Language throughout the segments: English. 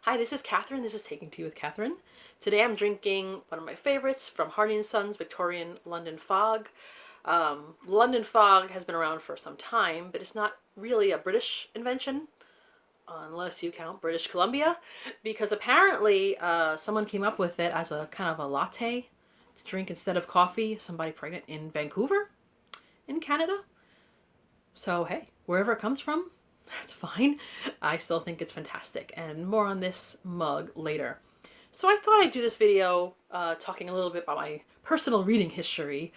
Hi, this is Catherine. This is Taking Tea with Catherine. Today I'm drinking one of my favorites from Hardy & Sons Victorian London Fog. London Fog has been around for some time, but it's not really a British invention, unless you count British Columbia, because apparently someone came up with it as a kind of a latte to drink instead of coffee, somebody pregnant in Vancouver, in Canada. So hey, wherever it comes from, that's fine. I still think it's fantastic, and more on this mug later. So I thought I'd do this video talking a little bit about my personal reading history,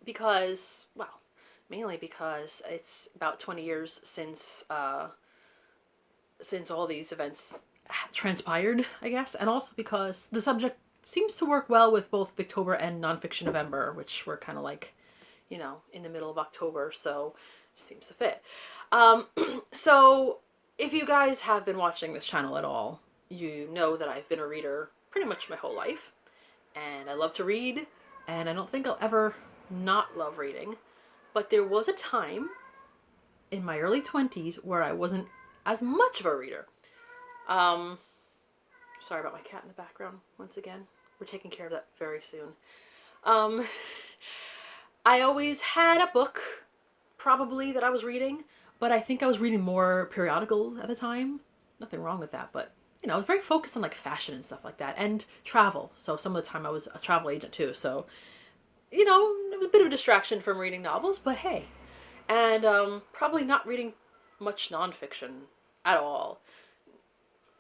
because, well, mainly because it's about 20 years since all these events transpired, I guess, and also because the subject seems to work well with both Booktober and Nonfiction November, which were kind of like, you know, in the middle of October, so seems to fit. So if you guys have been watching this channel at all, you know that I've been a reader pretty much my whole life, and I love to read, and I don't think I'll ever not love reading. But there was a time in my early 20s where I wasn't as much of a reader. Sorry about my cat in the background once again. We're taking care of that very soon. I always had a book, probably, that I was reading, but I think I was reading more periodicals at the time. Nothing wrong with that, but, you know, I was very focused on, like, fashion and stuff like that, and travel. So some of the time I was a travel agent, too, so, you know, it was a bit of a distraction from reading novels, but hey. And probably not reading much nonfiction at all.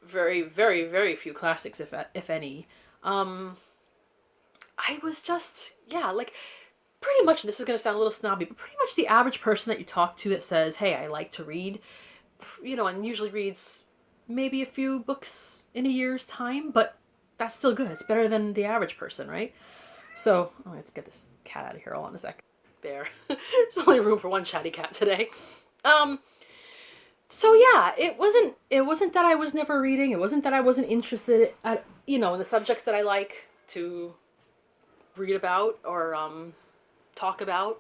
Very, very, very few classics, if any. I was just, yeah, like, pretty much, this is going to sound a little snobby, but pretty much the average person that you talk to that says, hey, I like to read, you know, and usually reads maybe a few books in a year's time, but that's still good. It's better than the average person, right? So, oh, let's get this cat out of here. Hold on a sec. There. There's only room for one chatty cat today. So yeah, it wasn't that I was never reading. It wasn't that I wasn't interested at, you know, in the subjects that I like to read about or talk about,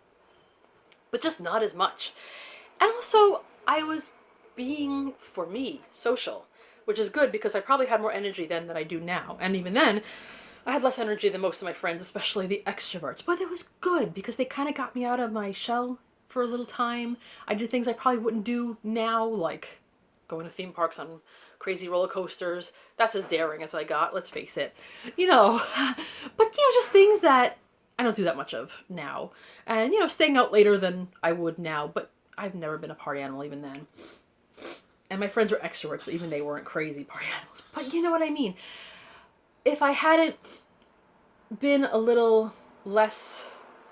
but just not as much. And also, I was being, for me, social, which is good because I probably had more energy then than I do now. And even then, I had less energy than most of my friends, especially the extroverts. But it was good because they kind of got me out of my shell for a little time. I did things I probably wouldn't do now, like going to theme parks on crazy roller coasters. That's as daring as I got, let's face it. You know, but, you know, just things that I don't do that much of now. And, you know, staying out later than I would now, but I've never been a party animal even then. And my friends were extroverts, but even they weren't crazy party animals. But you know what I mean? If I hadn't been a little less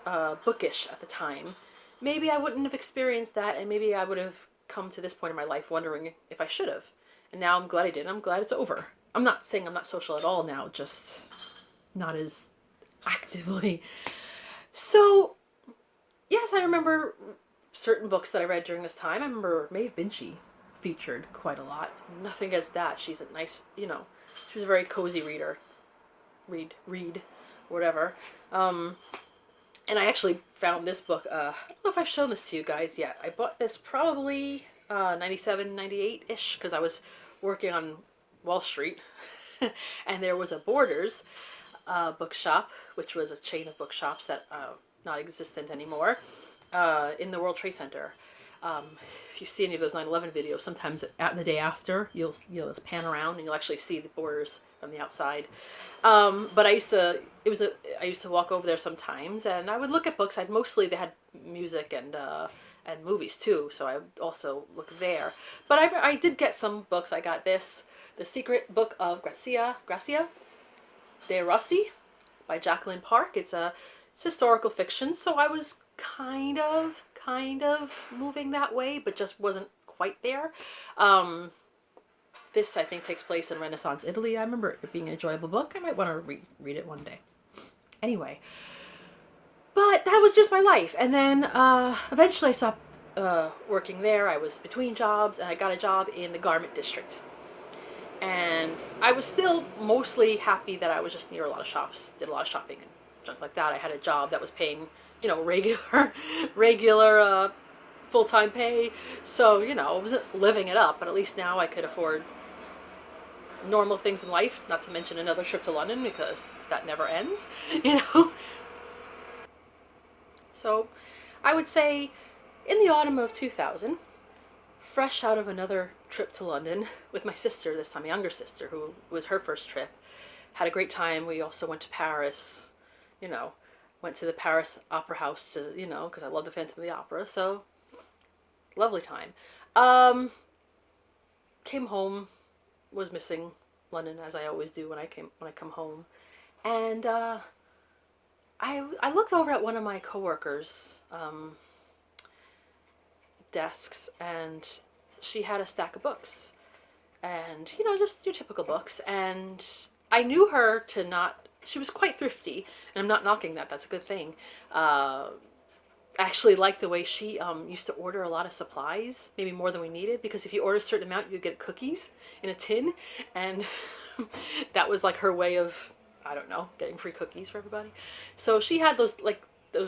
bookish at the time, maybe I wouldn't have experienced that, and maybe I would have come to this point in my life wondering if I should have. And now I'm glad I did. I'm glad it's over. I'm not saying I'm not social at all now, just not as actively. So, yes, I remember certain books that I read during this time. I remember Maeve Binchy featured quite a lot. Nothing against that. She's a nice, you know, she was a very cozy reader. Read, whatever. And I actually found this book, I don't know if I've shown this to you guys yet. I bought this probably 97, 98-ish, because I was working on Wall Street, and there was a Borders bookshop, which was a chain of bookshops that not existent anymore, in the World Trade Center. If you see any of those 9/11 videos, sometimes at the day after, you'll just pan around and you'll actually see the Borders from the outside. But I used to walk over there sometimes, and I would look at books. They had music and movies too, so I would also look there. But I did get some books. I got this, The Secret Book of Gracia de Rossi by Jacqueline Park. It's historical fiction, so I was kind of moving that way, but just wasn't quite there. This, I think, takes place in Renaissance Italy. I remember it being an enjoyable book. I might want to read it one day. Anyway, but that was just my life. And then eventually I stopped working there. I was between jobs, and I got a job in the garment district. And I was still mostly happy that I was just near a lot of shops, did a lot of shopping and junk like that. I had a job that was paying, you know, regular full-time pay. So, I wasn't living it up, but at least now I could afford normal things in life, not to mention another trip to London because that never ends, you know? So I would say in the autumn of 2000, fresh out of another trip to London with my sister, this time, younger sister, who was her first trip, had a great time. We also went to Paris, you know, went to the Paris Opera House to, because I love the Phantom of the Opera, so lovely time. Came home, was missing London as I always do when I come home, and I looked over at one of my coworkers' desks, and she had a stack of books, and just your typical books. And I knew her to not. She was quite thrifty, and I'm not knocking that. That's a good thing. Actually liked the way she used to order a lot of supplies, maybe more than we needed, because if you order a certain amount, you get cookies in a tin, and that was like her way of, I don't know, getting free cookies for everybody. So she had those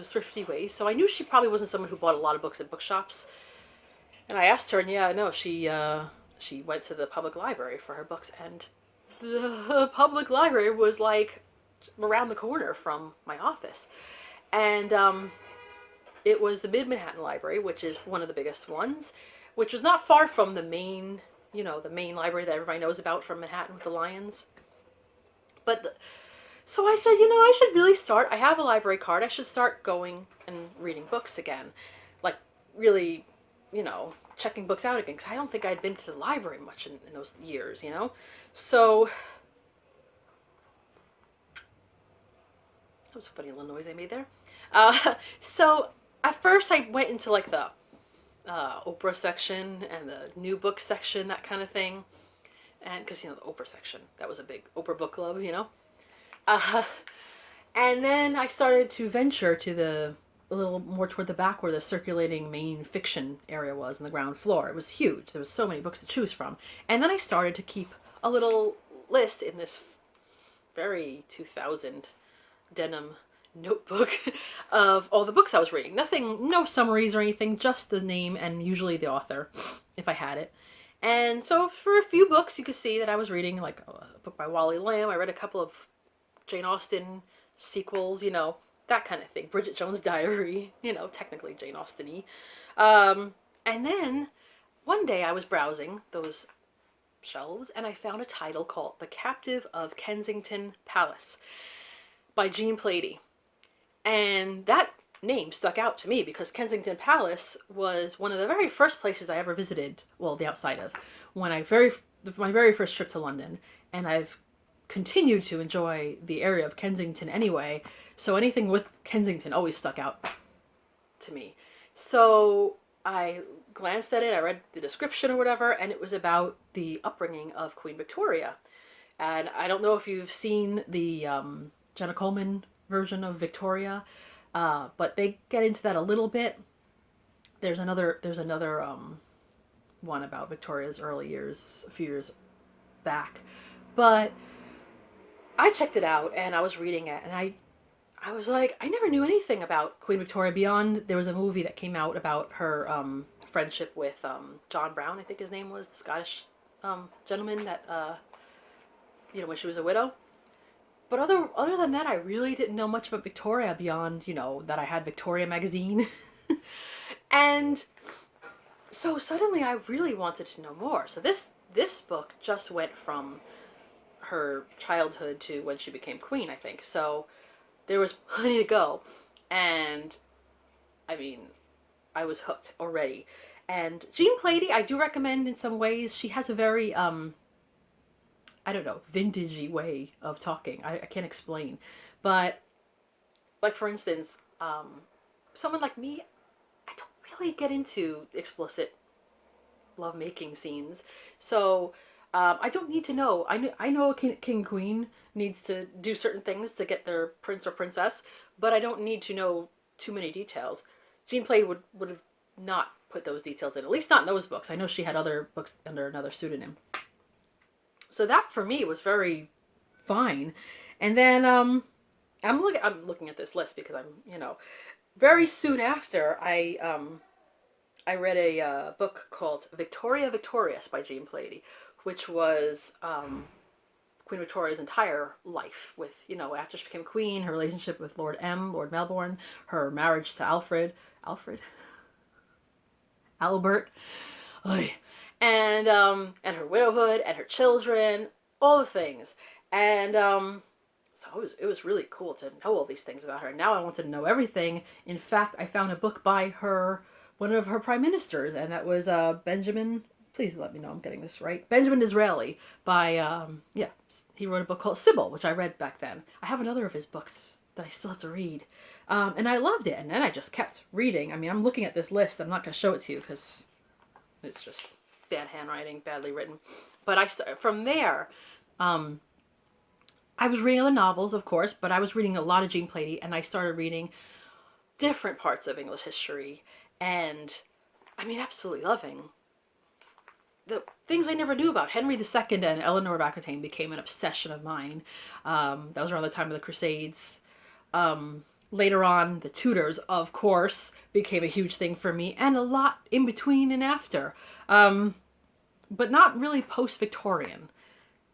thrifty ways. So I knew she probably wasn't someone who bought a lot of books at bookshops. And I asked her, and yeah, no, she went to the public library for her books, and the public library was like around the corner from my office, and it was the Mid-Manhattan Library, which is one of the biggest ones, which was not far from the main, the main library that everybody knows about from Manhattan with the lions. So I said, I should really start. I have a library card. I should start going and reading books again. Like, really, checking books out again. Because I don't think I'd been to the library much in those years, So, that was a funny little noise I made there. So, at first I went into like the Oprah section and the new book section, that kind of thing. And because, the Oprah section, that was a big Oprah book club, and then I started to venture to a little more toward the back where the circulating main fiction area was on the ground floor. It was huge. There was so many books to choose from. And then I started to keep a little list in this very 2000 denim notebook of all the books I was reading. No summaries or anything, just the name and usually the author, if I had it. And so for a few books, you could see that I was reading, like a book by Wally Lamb. I read a couple of Jane Austen sequels, that kind of thing. Bridget Jones' Diary, technically Jane Austen-y. And then one day I was browsing those shelves, and I found a title called The Captive of Kensington Palace by Jean Plady. And that name stuck out to me because Kensington Palace was one of the very first places I ever visited, well, the outside of, when my very first trip to London. And I've continued to enjoy the area of Kensington anyway, so anything with Kensington always stuck out to me. So I glanced at it, I read the description or whatever, and it was about the upbringing of Queen Victoria. And I don't know if you've seen the Jenna Coleman version of Victoria, but they get into that a little bit. There's another one about Victoria's early years, a few years back. But I checked it out and I was reading it, and I was like, I never knew anything about Queen Victoria beyond there was a movie that came out about her friendship with John Brown, I think his name was, the Scottish gentleman that when she was a widow. But other than that, I really didn't know much about Victoria beyond, that I had Victoria magazine. And so suddenly I really wanted to know more. So this book just went from her childhood to when she became queen, I think. So there was plenty to go. And I mean, I was hooked already. And Jean Plady, I do recommend in some ways. She has a very vintagey way of talking. I can't explain. But, like, for instance, someone like me, I don't really get into explicit lovemaking scenes. So, I don't need to know. I know a king and queen needs to do certain things to get their prince or princess, but I don't need to know too many details. Jean Play would have not put those details in, at least not in those books. I know she had other books under another pseudonym. So that for me was very fine. And then I'm looking at this list because I'm, very soon after I I read a book called Victoria Victorious by Jean Plady, which was Queen Victoria's entire life with, after she became queen, her relationship with Lord Melbourne, her marriage to Albert, Oy. And her widowhood and her children, all the things. And so it was really cool to know all these things about her. Now I want to know everything. In fact, I found a book by one of her prime ministers, and that was Benjamin. Please let me know I'm getting this right. Benjamin Disraeli by he wrote a book called Sybil, which I read back then. I have another of his books that I still have to read, and I loved it. And then I just kept reading. I mean, I'm looking at this list. I'm not going to show it to you because it's just bad handwriting, badly written. But from there. I was reading other novels, of course, but I was reading a lot of Jean Plady, and I started reading different parts of English history, and I mean, absolutely loving the things I never knew about. Henry II and Eleanor of Aquitaine became an obsession of mine. That was around the time of the Crusades. Later on, the Tudors, of course, became a huge thing for me, and a lot in between and after. But not really post-Victorian.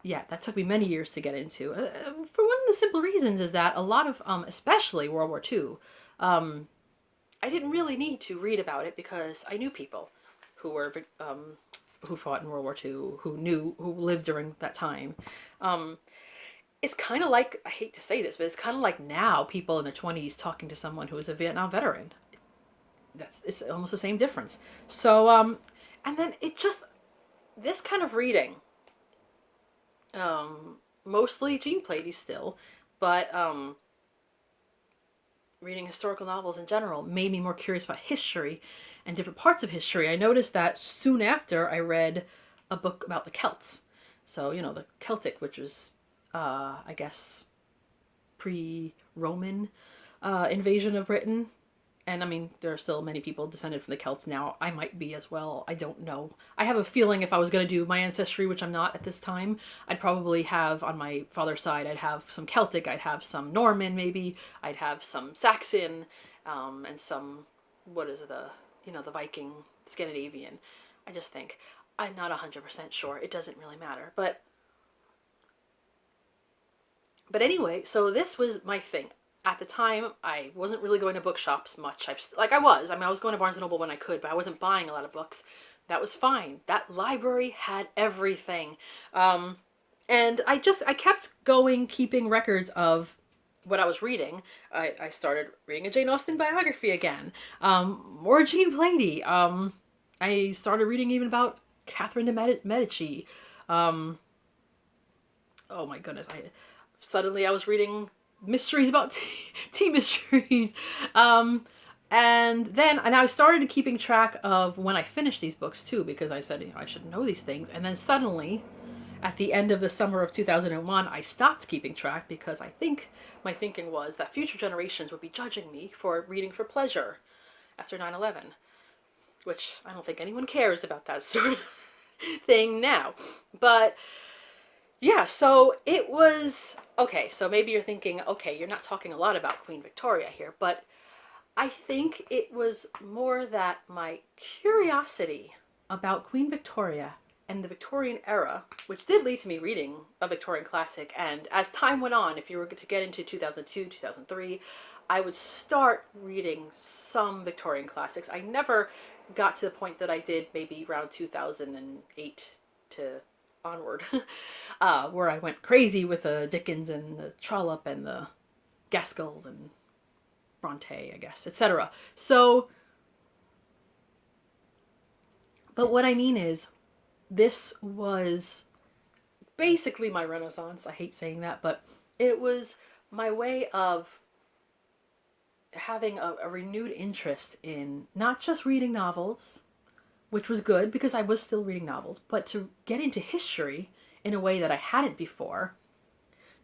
Yeah, that took me many years to get into. For one of the simple reasons is that a lot of, especially World War II, I didn't really need to read about it because I knew people who were who fought in World War II, who lived during that time. It's kind of like, I hate to say this, but it's kind of like now people in their 20s talking to someone who is a Vietnam veteran. It's almost the same difference. So, and then this kind of reading, mostly Jean Plady still, but reading historical novels in general made me more curious about history and different parts of history. I noticed that soon after I read a book about the Celts. So, the Celtic, which was, I guess, pre-Roman invasion of Britain. And I mean, there are still many people descended from the Celts now. I might be as well. I don't know. I have a feeling if I was going to do my ancestry, which I'm not at this time, I'd probably have, on my father's side, I'd have some Celtic, I'd have some Norman maybe, I'd have some Saxon, and some, the Viking, Scandinavian. I just think, I'm not 100% sure. It doesn't really matter. But anyway, so this was my thing. At the time, I wasn't really going to bookshops much. I was going to Barnes & Noble when I could, but I wasn't buying a lot of books. That was fine. That library had everything. And I kept going, keeping records of what I was reading. I started reading a Jane Austen biography again. More Jean Plady. I started reading even about Catherine de Medici. Oh my goodness. Suddenly I was reading mysteries about tea mysteries. And I started keeping track of when I finished these books too, because I said, I should know these things. And then suddenly, at the end of the summer of 2001, I stopped keeping track because I think my thinking was that future generations would be judging me for reading for pleasure after 9/11, which I don't think anyone cares about that sort of thing now. But yeah, so it was, okay, so maybe you're thinking, okay, you're not talking a lot about Queen Victoria here, but I think it was more that my curiosity about Queen Victoria and the Victorian era, which did lead to me reading a Victorian classic, and as time went on, if you were to get into 2002, 2003, I would start reading some Victorian classics. I never got to the point that I did maybe around 2008 to onward, where I went crazy with the Dickens and the Trollope and the Gaskells and Bronte, I guess, etc. So, but what I mean is, this was basically my Renaissance. I hate saying that, but it was my way of having a renewed interest in not just reading novels, which was good because I was still reading novels, but to get into history in a way that I hadn't before,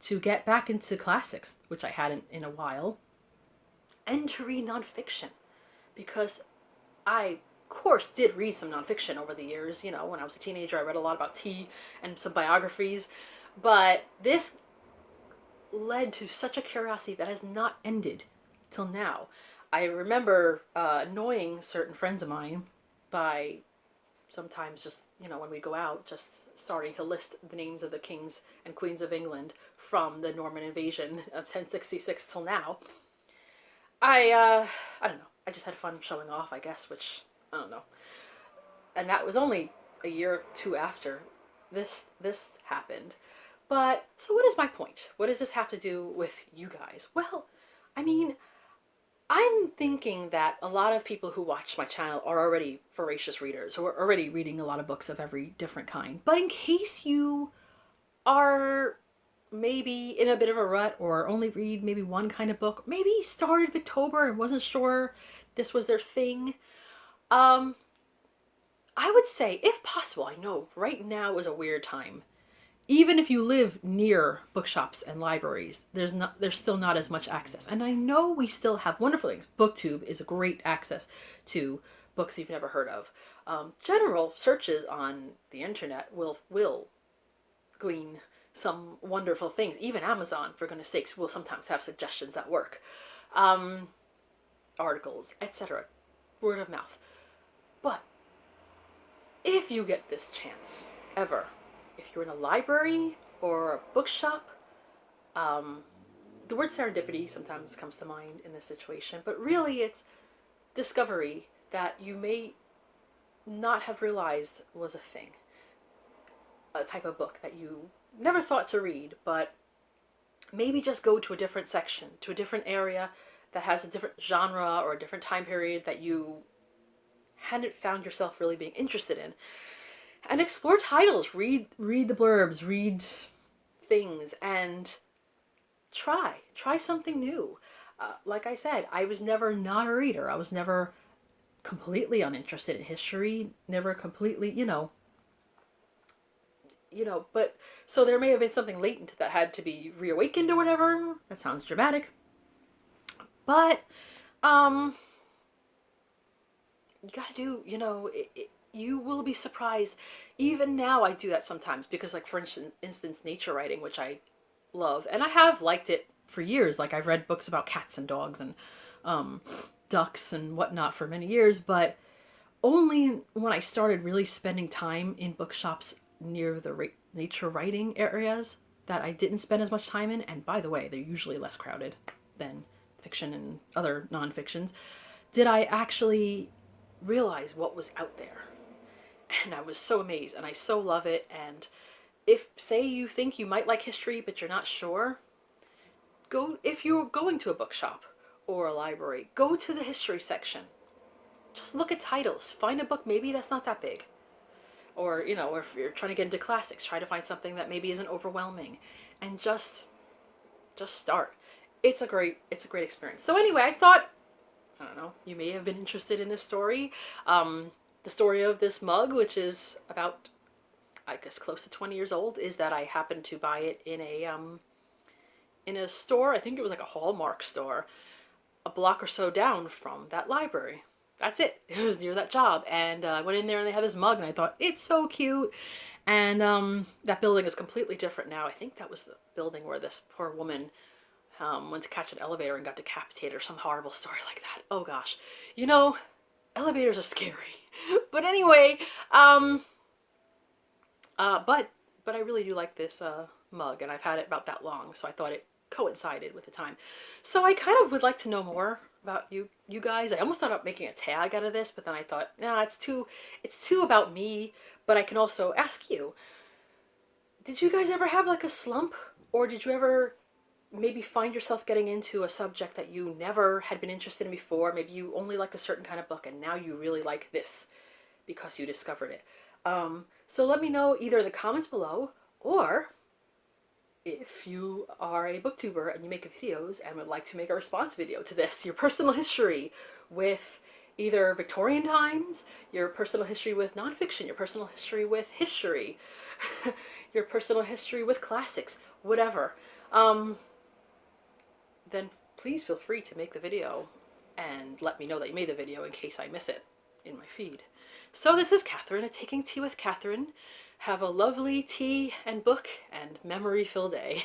to get back into classics, which I hadn't in a while, and to read nonfiction, because I, of course, did read some nonfiction over the years. When I was a teenager, I read a lot about tea and some biographies, but this led to such a curiosity that has not ended till now. I remember annoying certain friends of mine by sometimes just, when we go out, just starting to list the names of the kings and queens of England from the Norman invasion of 1066 till now. I don't know. I just had fun showing off, I guess, which, I don't know. And that was only a year or two after this happened. But, so what is my point? What does this have to do with you guys? Well, I mean, I'm thinking that a lot of people who watch my channel are already voracious readers, who are already reading a lot of books of every different kind. But in case you are maybe in a bit of a rut or only read maybe one kind of book, maybe started Victober and wasn't sure this was their thing, I would say, if possible, I know right now is a weird time. Even if you live near bookshops and libraries, there's still not as much access. And I know we still have wonderful things. BookTube is a great access to books you've never heard of. General searches on the internet will glean some wonderful things. Even Amazon, for goodness sakes, will sometimes have suggestions that work. Articles, etc. Word of mouth. But if you get this chance, ever, if you're in a library or a bookshop, the word serendipity sometimes comes to mind in this situation, but really it's discovery that you may not have realized was a thing. A type of book that you never thought to read, but maybe just go to a different section, to a different area that has a different genre or a different time period that you hadn't found yourself really being interested in. And explore titles, read the blurbs, read things, and try something new. Like I said, I was never not a reader. I was never completely uninterested in history, never completely, but so there may have been something latent that had to be reawakened or whatever. That sounds dramatic. But, you gotta do, you will be surprised. Even now I do that sometimes because, like, for instance, nature writing, which I love, and I have liked it for years. Like, I've read books about cats and dogs and ducks and whatnot for many years, but only when I started really spending time in bookshops near the nature writing areas that I didn't spend as much time in. And by the way, they're usually less crowded than fiction and other non-fictions. Did I actually realize what was out there? And I was so amazed, and I so love it. And if, say, you think you might like history but you're not sure, if you're going to a bookshop or a library, go to the history section. Just look at titles. Find a book maybe that's not that big. Or, or if you're trying to get into classics, try to find something that maybe isn't overwhelming. And just start. It's a great experience. So anyway, I thought, I don't know, you may have been interested in this story. The story of this mug, which is about, I guess, close to 20 years old, is that I happened to buy it in a store. I think it was like a Hallmark store, a block or so down from that library. That's it. It was near that job. And I went in there and they had this mug and I thought, it's so cute. And that building is completely different now. I think that was the building where this poor woman went to catch an elevator and got decapitated or some horrible story like that. Oh gosh. Elevators are scary. But anyway, but I really do like this mug, and I've had it about that long, so I thought it coincided with the time. So I kind of would like to know more about you guys. I almost thought about making a tag out of this, but then I thought, nah, it's too about me. But I can also ask you, did you guys ever have like a slump, or did you ever maybe find yourself getting into a subject that you never had been interested in before? Maybe you only liked a certain kind of book and now you really like this because you discovered it. So let me know either in the comments below, or if you are a booktuber and you make videos and would like to make a response video to this, your personal history with either Victorian times, your personal history with nonfiction, your personal history with history, your personal history with classics, whatever. Then please feel free to make the video and let me know that you made the video in case I miss it in my feed. So this is Catherine at Taking Tea with Catherine. Have a lovely tea and book and memory-filled day.